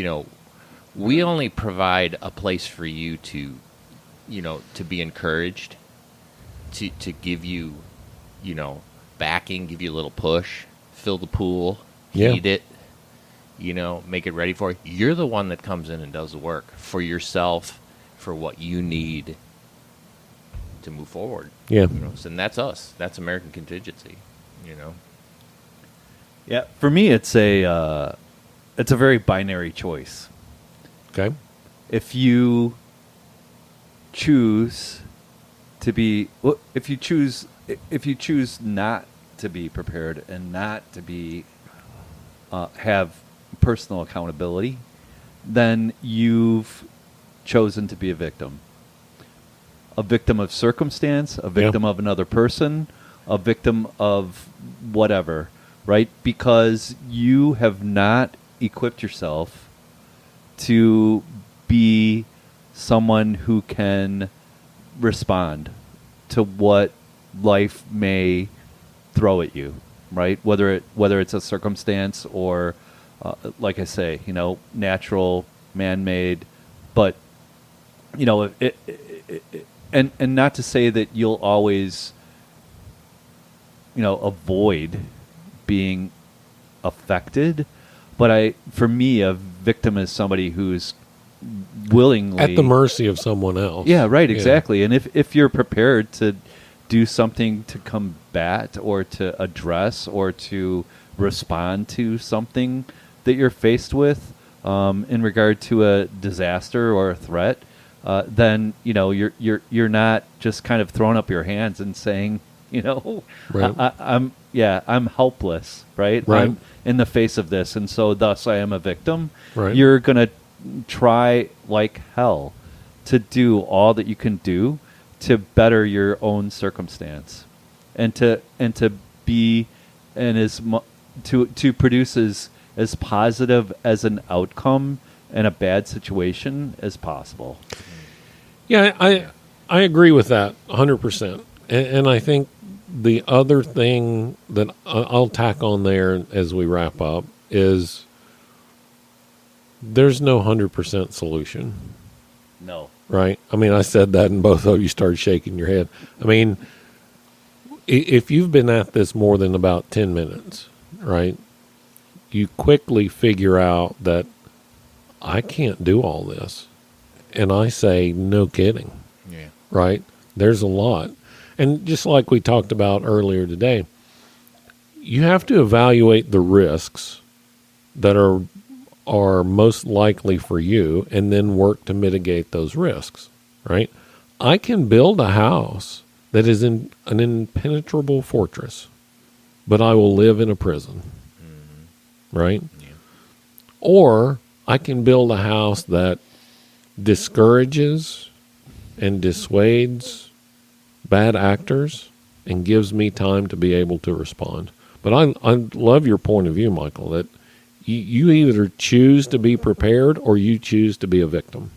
Speaker 4: we only provide a place for you to be encouraged to give you, backing, give you a little push, fill the pool,
Speaker 1: Yeah.
Speaker 4: heat it, make it ready for you. You're the one that comes in and does the work for yourself, for what you need to move forward.
Speaker 1: Yeah.
Speaker 4: And that's us. That's American Contingency.
Speaker 2: Yeah, for me, it's a very binary choice.
Speaker 1: Okay.
Speaker 2: If you choose to be, if you choose not to be prepared and not to be have personal accountability, then you've chosen to be a victim of circumstance, a victim of another person, a victim of whatever, right? Because you have not equipped yourself to be someone who can respond to what life may throw at you, right? Whether it's a circumstance or, like I say, natural, man-made, but and not to say that you'll always, avoid being affected, but for me, a victim is somebody who's willingly
Speaker 1: At the mercy of someone else.
Speaker 2: Yeah, right, exactly. And if you're prepared to do something to combat or to address or to respond to something that you're faced with in regard to a disaster or a threat, then you're not just kind of throwing up your hands and saying,
Speaker 1: Right.
Speaker 2: I'm helpless, right?
Speaker 1: Right.
Speaker 2: I'm in the face of this, and so thus I am a victim.
Speaker 1: Right.
Speaker 2: You're gonna try like hell to do all that you can do to better your own circumstance, and to be to produce as positive as an outcome in a bad situation as possible.
Speaker 1: Yeah, I agree with that 100%. And I think the other thing that I'll tack on there as we wrap up is there's no 100% solution,
Speaker 2: No.
Speaker 1: right? I mean, I said that and both of you started shaking your head. I mean, if you've been at this more than about 10 minutes, right, you quickly figure out that I can't do all this. And I say, no kidding.
Speaker 4: Yeah.
Speaker 1: Right? There's a lot. And just like we talked about earlier today, you have to evaluate the risks that are most likely for you and then work to mitigate those risks, right? I can build a house that is in an impenetrable fortress, but I will live in a prison, right?
Speaker 4: Yeah.
Speaker 1: Or I can build a house that discourages and dissuades bad actors and gives me time to be able to respond. But I love your point of view, Michael, that you either choose to be prepared or you choose to be a victim.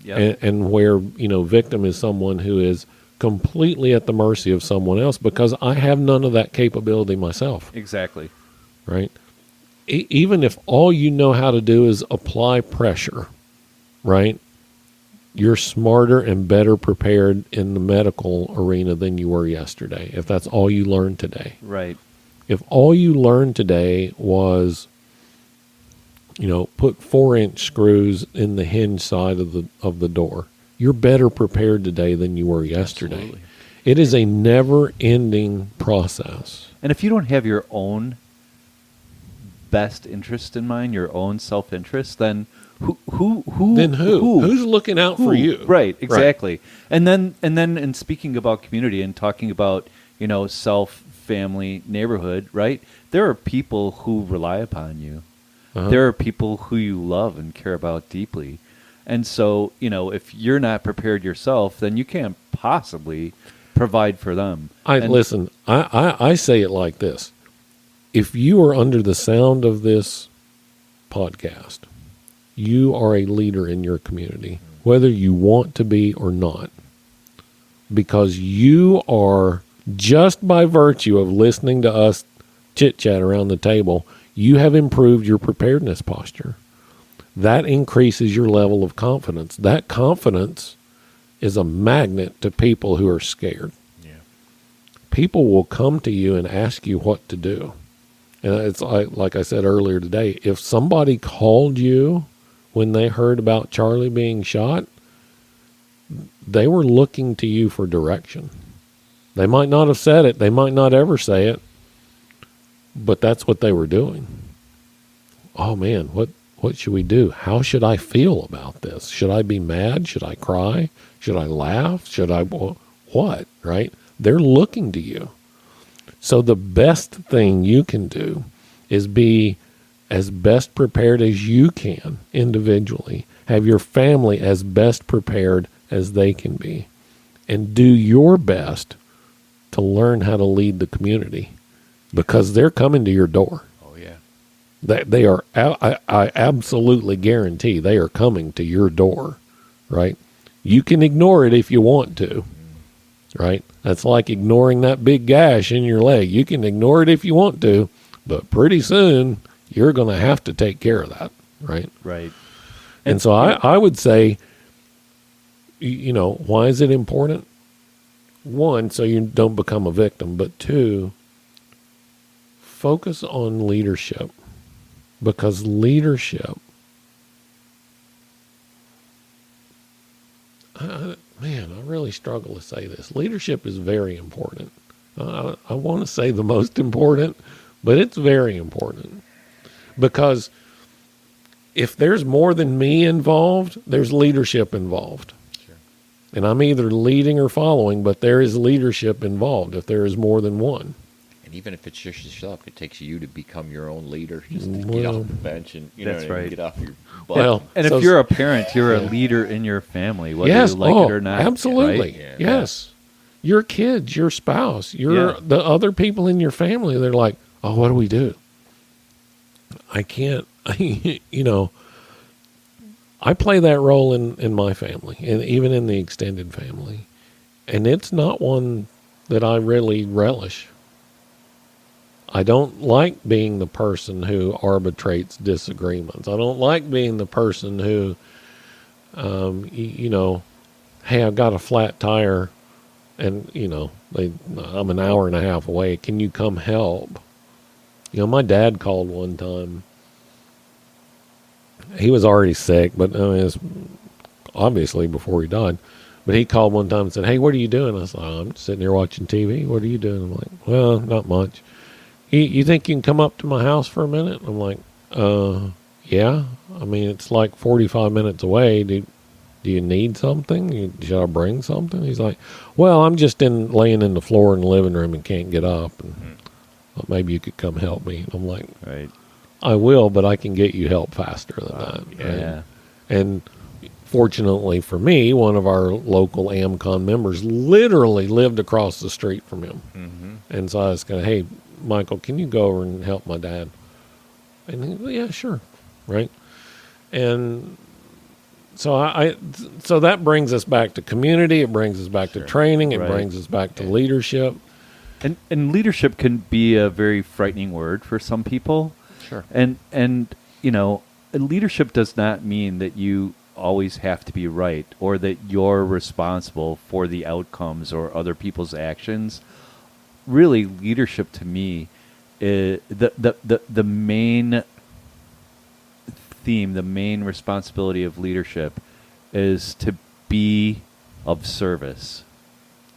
Speaker 2: Yep.
Speaker 1: And where, victim is someone who is completely at the mercy of someone else because I have none of that capability myself.
Speaker 2: Exactly.
Speaker 1: Right? Even if all you know how to do is apply pressure, right? You're smarter and better prepared in the medical arena than you were yesterday, if that's all you learned today.
Speaker 2: Right.
Speaker 1: If all you learned today was, put 4-inch screws in the hinge side of the door, you're better prepared today than you were yesterday.
Speaker 2: Absolutely.
Speaker 1: It is a never-ending process.
Speaker 2: And if you don't have your own best interest in mind, your own self-interest, then who?
Speaker 1: Then who? Who's looking out for you?
Speaker 2: Right, exactly. Right. And then in speaking about community and talking about, self, family, neighborhood, right? There are people who rely upon you.
Speaker 1: Uh-huh.
Speaker 2: There are people who you love and care about deeply. And so, if you're not prepared yourself, then you can't possibly provide for them.
Speaker 1: Listen, I say it like this. If you are under the sound of this podcast, you are a leader in your community, whether you want to be or not. Because you are, just by virtue of listening to us chit-chat around the table, you have improved your preparedness posture. That increases your level of confidence. That confidence is a magnet to people who are scared.
Speaker 4: Yeah.
Speaker 1: People will come to you and ask you what to do. And it's like I said earlier today, if somebody called you when they heard about Charlie being shot, they were looking to you for direction. They might not have said it. They might not ever say it. But that's what they were doing. Oh, man, what should we do? How should I feel about this? Should I be mad? Should I cry? Should I laugh? Should I what? Right? They're looking to you. So the best thing you can do is be as best prepared as you can individually. Have your family as best prepared as they can be. And do your best to learn how to lead the community, because they're coming to your door.
Speaker 4: Oh, yeah.
Speaker 1: They are, I absolutely guarantee they are coming to your door, right? You can ignore it if you want to, right? That's like ignoring that big gash in your leg. You can ignore it if you want to, but pretty soon you're going to have to take care of that, right?
Speaker 2: Right.
Speaker 1: And so I would say, why is it important? One, so you don't become a victim, but two, focus on leadership, because leadership, I really struggle to say this. Leadership is very important. I want to say the most important, but it's very important, because if there's more than me involved, there's leadership involved.
Speaker 4: Sure.
Speaker 1: And I'm either leading or following, but there is leadership involved if there is more than one.
Speaker 4: And even if it's just yourself, it takes you to become your own leader, just to get off the bench and
Speaker 2: That's right.
Speaker 4: get off your butt.
Speaker 1: Well,
Speaker 2: And
Speaker 1: so-
Speaker 2: if you're a parent, you're a leader in your family, whether
Speaker 1: yes,
Speaker 2: you like it or not.
Speaker 1: absolutely.
Speaker 2: Right?
Speaker 4: Yeah.
Speaker 1: Yes. Your kids, your spouse,
Speaker 2: Yeah.
Speaker 1: the other people in your family, they're like, oh, what do we do? I can't, I play that role in my family, and even in the extended family. And it's not one that I really relish. I don't like being the person who arbitrates disagreements. I don't like being the person who, hey, I've got a flat tire, and, I'm an hour and a half away. Can you come help? My dad called one time. He was already sick, but it's obviously before he died. But he called one time and said, hey, what are you doing? I said, I'm sitting here watching TV. What are you doing? I'm like, well, not much. You think you can come up to my house for a minute? I'm like, yeah. I mean, it's like 45 minutes away. Do you need something? Should I bring something? He's like, well, I'm just laying in the floor in the living room and can't get up. And well, maybe you could come help me. And I'm like,
Speaker 2: Right.
Speaker 1: I will, but I can get you help faster than that.
Speaker 2: Yeah.
Speaker 1: And fortunately for me, one of our local AmCon members literally lived across the street from him.
Speaker 4: Mm-hmm.
Speaker 1: And so I was going, hey, Michael, can you go over and help my dad? And he, well, yeah, sure. Right. And so so that brings us back to community. It brings us back to training. It
Speaker 2: Right.
Speaker 1: brings us back to leadership.
Speaker 2: And leadership can be a very frightening word for some people.
Speaker 4: Sure.
Speaker 2: And leadership does not mean that you always have to be right, or that you're responsible for the outcomes or other people's actions. Really, leadership to me is the main theme, the main responsibility of leadership is to be of service,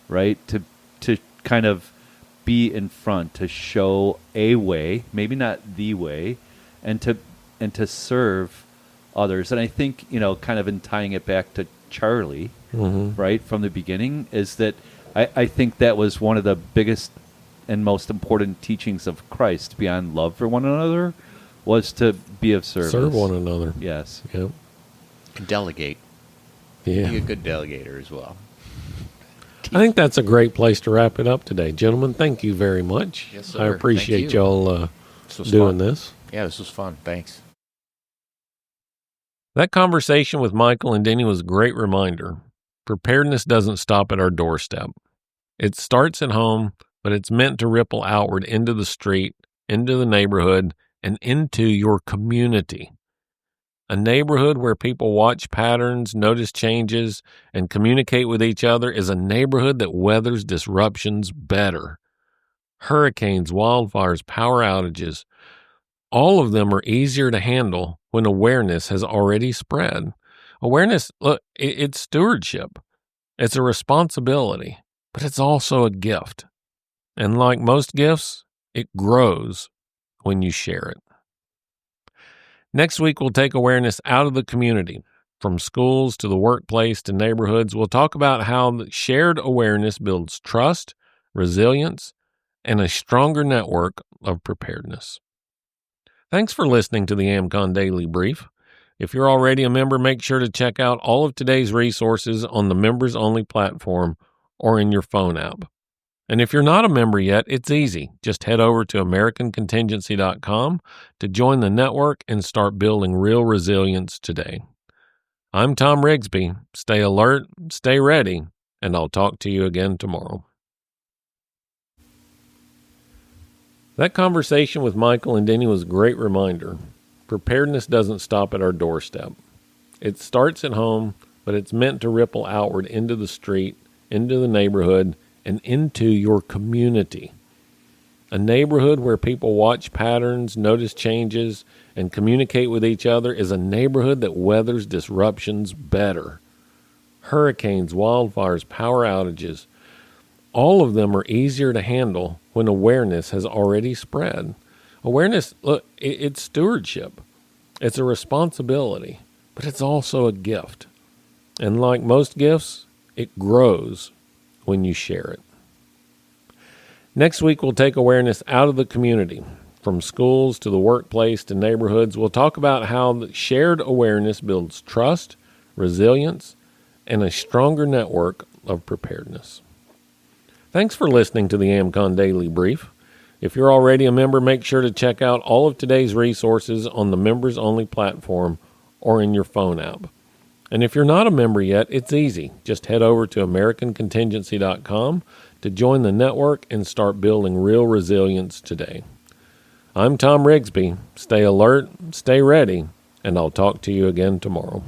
Speaker 2: right? To kind of be in front, to show a way, maybe not the way, and to serve others. And I think, kind of in tying it back to Charlie, right, from the beginning, is that I think that was one of the biggest and most important teachings of Christ, beyond love for one another, was to be of service.
Speaker 1: Serve one another.
Speaker 2: Yes.
Speaker 1: Yep.
Speaker 4: And delegate.
Speaker 1: Yeah.
Speaker 4: Be a good delegator as well.
Speaker 1: I think that's a great place to wrap it up today. Gentlemen, thank you very much.
Speaker 4: Yes, sir.
Speaker 1: I appreciate
Speaker 4: Thank you.
Speaker 1: y'all
Speaker 4: This was
Speaker 1: doing
Speaker 4: fun.
Speaker 1: this.
Speaker 4: Yeah, this was fun. Thanks.
Speaker 1: That conversation with Michael and Denny was a great reminder. Preparedness doesn't stop at our doorstep. It starts at home, but it's meant to ripple outward into the street, into the neighborhood, and into your community. A neighborhood where people watch patterns, notice changes, and communicate with each other is a neighborhood that weathers disruptions better. Hurricanes, wildfires, power outages, all of them are easier to handle when awareness has already spread. Awareness, look, it's stewardship. It's a responsibility, but it's also a gift. And like most gifts, it grows when you share it. Next week, we'll take awareness out of the community. From schools to the workplace to neighborhoods, we'll talk about how shared awareness builds trust, resilience, and a stronger network of preparedness. Thanks for listening to the AmCon Daily Brief. If you're already a member, make sure to check out all of today's resources on the members-only platform or in your phone app. And if you're not a member yet, it's easy. Just head over to AmericanContingency.com to join the network and start building real resilience today. I'm Thom Rigsby. Stay alert, stay ready, and I'll talk to you again tomorrow. That conversation with Michael and Denny was a great reminder. Preparedness doesn't stop at our doorstep. It starts at home, but it's meant to ripple outward into the street, into the neighborhood, and into your community. A neighborhood where people watch patterns, notice changes, and communicate with each other is a neighborhood that weathers disruptions better. Hurricanes, wildfires, power outages, all of them are easier to handle when awareness has already spread. Awareness, look, it's stewardship. It's a responsibility, but it's also a gift. And like most gifts, it grows when you share it. Next week, we'll take awareness out of the community. From schools to the workplace to neighborhoods, we'll talk about how shared awareness builds trust, resilience, and a stronger network of preparedness. Thanks for listening to the AmCon Daily Brief. If you're already a member, make sure to check out all of today's resources on the members-only platform or in your phone app. And if you're not a member yet, it's easy. Just head over to AmericanContingency.com to join the network and start building real resilience today. I'm Thom Rigsby. Stay alert, stay ready, and I'll talk to you again tomorrow.